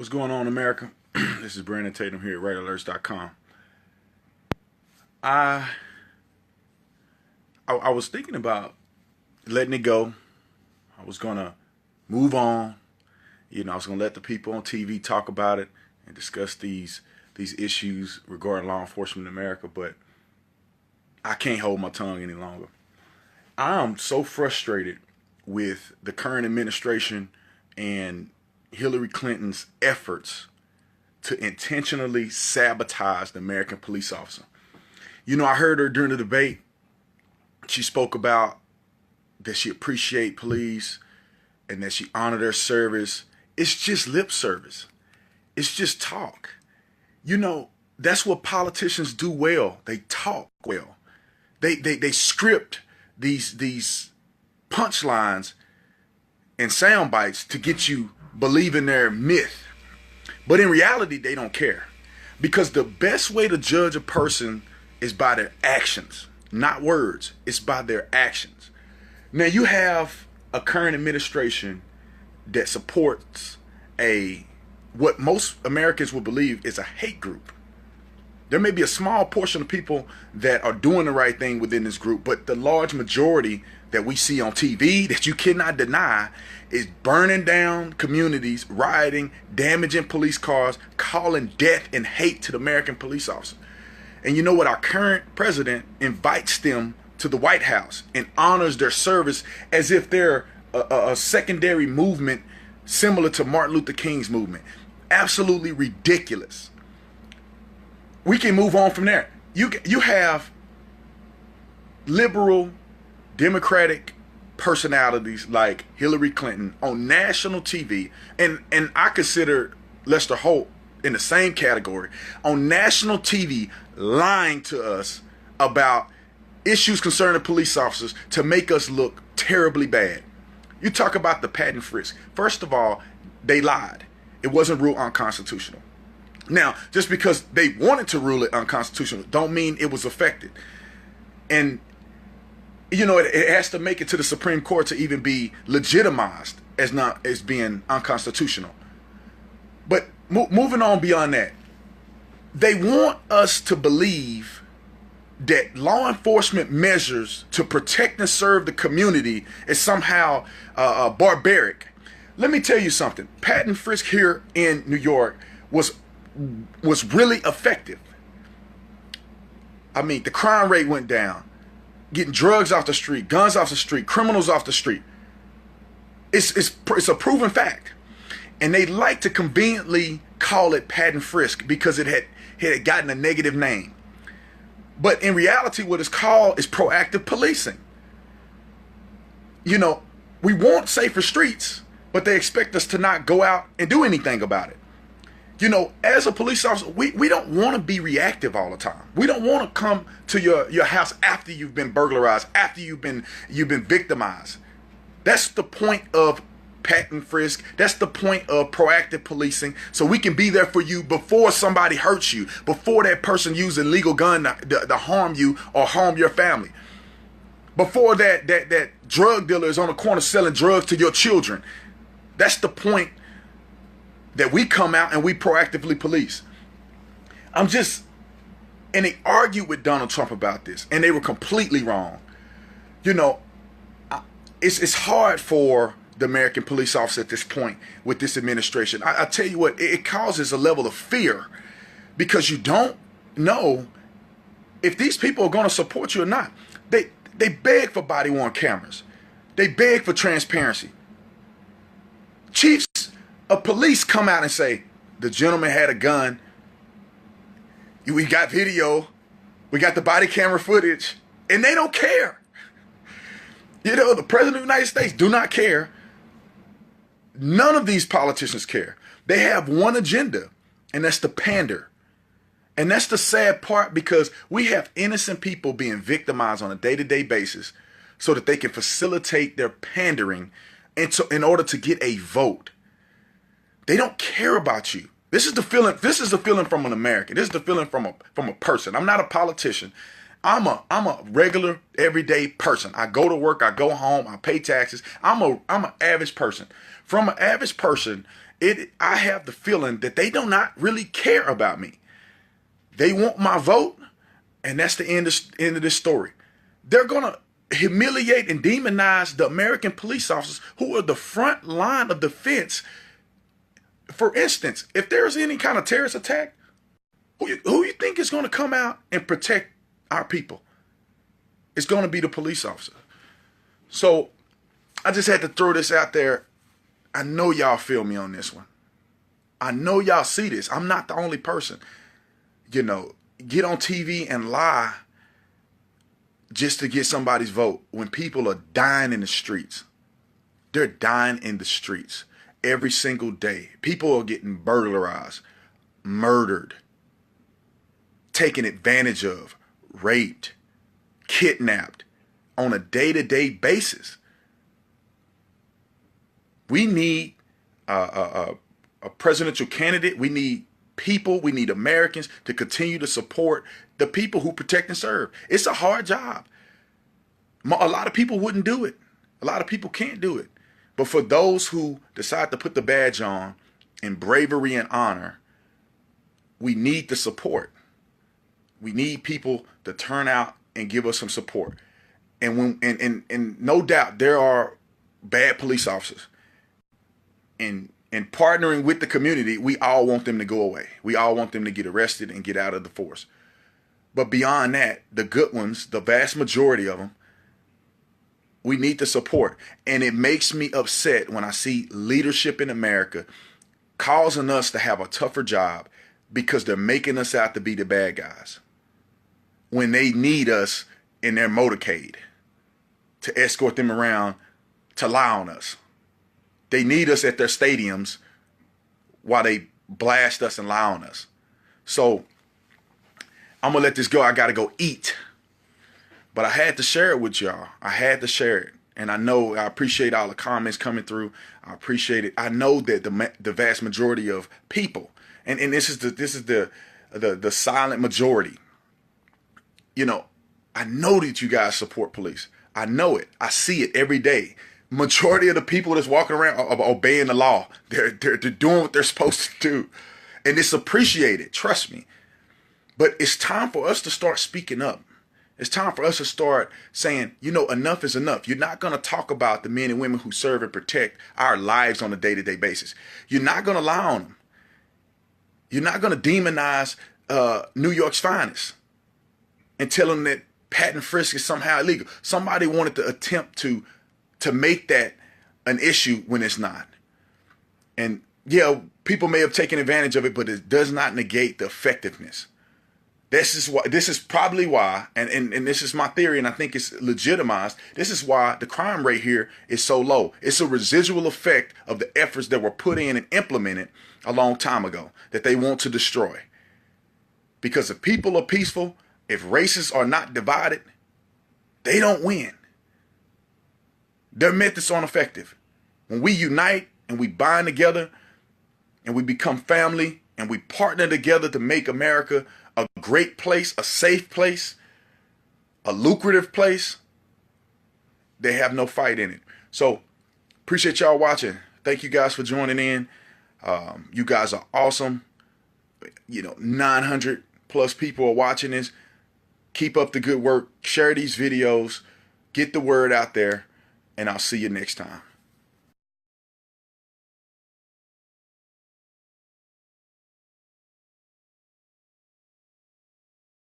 What's going on, America? This is Brandon Tatum here at RedAlerts.com. I was thinking about letting it go. I was gonna move on. I was gonna let the people on TV talk about it and discuss these issues regarding law enforcement in America, but I can't hold my tongue any longer. I'm so frustrated with the current administration and Hillary Clinton's efforts to intentionally sabotage the American police officer. I heard her during the debate. She spoke about that she appreciated police and that she honored their service. It's just lip service. It's just talk. That's what politicians do well. They talk well. They script these punchlines and sound bites to get you believe in their myth. But in reality, they don't care. Because the best way to judge a person is by their actions, not words. It's by their actions. Now, you have a current administration that supports what most Americans would believe is a hate group. There may be a small portion of people that are doing the right thing within this group, but the large majority that we see on TV that you cannot deny is burning down communities, rioting, damaging police cars, calling death and hate to the American police officer. And you know what? Our current president invites them to the White House and honors their service as if they're a secondary movement similar to Martin Luther King's movement. Absolutely ridiculous. We can move on from there. You have liberal, democratic personalities like Hillary Clinton on national TV, and I consider Lester Holt in the same category, on national TV lying to us about issues concerning police officers to make us look terribly bad. You talk about the pat and frisk. First of all, they lied. It wasn't ruled unconstitutional. Now, just because they wanted to rule it unconstitutional don't mean it was affected. And, it has to make it to the Supreme Court to even be legitimized as being unconstitutional. But moving on beyond that, they want us to believe that law enforcement measures to protect and serve the community is somehow barbaric. Let me tell you something. Pat and frisk here in New York was really effective. I mean, the crime rate went down. Getting drugs off the street, guns off the street, criminals off the street. It's a proven fact. And they like to conveniently call it pat and frisk because it had gotten a negative name. But in reality, what it's called is proactive policing. We want safer streets, but they expect us to not go out and do anything about it. As a police officer, we don't want to be reactive all the time. We don't want to come to your house after you've been burglarized, after you've been victimized. That's the point of pat and frisk. That's the point of proactive policing, so we can be there for you before somebody hurts you, before that person uses a legal gun to harm you or harm your family, before that drug dealer is on the corner selling drugs to your children. That's the point that we come out and we proactively police. And they argued with Donald Trump about this, and they were completely wrong. It's hard for the American police officer at this point with this administration. I tell you what, it causes a level of fear because you don't know if these people are going to support you or not. They beg for body-worn cameras. They beg for transparency. Chiefs of police come out and say, the gentleman had a gun. We got video. We got the body camera footage. And they don't care. The president of the United States do not care. None of these politicians care. They have one agenda, and that's to pander. And that's the sad part, because we have innocent people being victimized on a day-to-day basis so that they can facilitate their pandering in order to get a vote. They don't care about you. This is the feeling. This is the feeling from an American. This is the feeling from a person. I'm not a politician. I'm a regular, everyday person. I go to work. I go home. I pay taxes. I'm an average person. From an average person I have the feeling that they do not really care about me. They want my vote, and that's the end of this story. They're going to humiliate and demonize the American police officers who are the front line of defense. For instance, if there's any kind of terrorist attack, who you think is going to come out and protect our people? It's going to be the police officer. So I just had to throw this out there. I know y'all feel me on this one. I know y'all see this. I'm not the only person. You know, get on TV and lie just to get somebody's vote when people are dying in the streets. They're dying in the streets every single day. People are getting burglarized, murdered, taken advantage of, raped, kidnapped on a day-to-day basis. We need a presidential candidate. We need people. We need Americans to continue to support the people who protect and serve. It's a hard job. A lot of people wouldn't do it. A lot of people can't do it. But for those who decide to put the badge on in bravery and honor, we need the support. We need people to turn out and give us some support. And no doubt there are bad police officers. And partnering with the community, we all want them to go away. We all want them to get arrested and get out of the force. But beyond that, the good ones, the vast majority of them, we need the support. And it makes me upset when I see leadership in America causing us to have a tougher job because they're making us out to be the bad guys when they need us in their motorcade to escort them around to lie on us. They need us at their stadiums while they blast us and lie on us. So I'm going to let this go. I got to go eat. But I had to share it with y'all. I had to share it. And I appreciate all the comments coming through. I appreciate it. I know that the vast majority of people, and this is the silent majority. You know, I know that you guys support police. I know it. I see it every day. Majority of the people that's walking around are obeying the law. They're doing what they're supposed to do. And it's appreciated, trust me. But it's time for us to start speaking up. It's time for us to start saying, you know, enough is enough. You're not going to talk about the men and women who serve and protect our lives on a day-to-day basis. You're not going to lie on them. You're not going to demonize New York's finest and tell them that pat and frisk is somehow illegal. Somebody wanted to attempt to make that an issue when it's not. And yeah, people may have taken advantage of it, but it does not negate the effectiveness. This is probably why, and this is my theory, and I think it's legitimized. This is why the crime rate here is so low. It's a residual effect of the efforts that were put in and implemented a long time ago that they want to destroy. Because if people are peaceful, if races are not divided, they don't win. Their methods aren't effective. When we unite and we bind together and we become family and we partner together to make America a great place, a safe place, a lucrative place, they have no fight in it. So appreciate y'all watching. Thank you guys for joining in. You guys are awesome. You know, 900 plus people are watching this. Keep up the good work. Share these videos. Get the word out there. And I'll see you next time.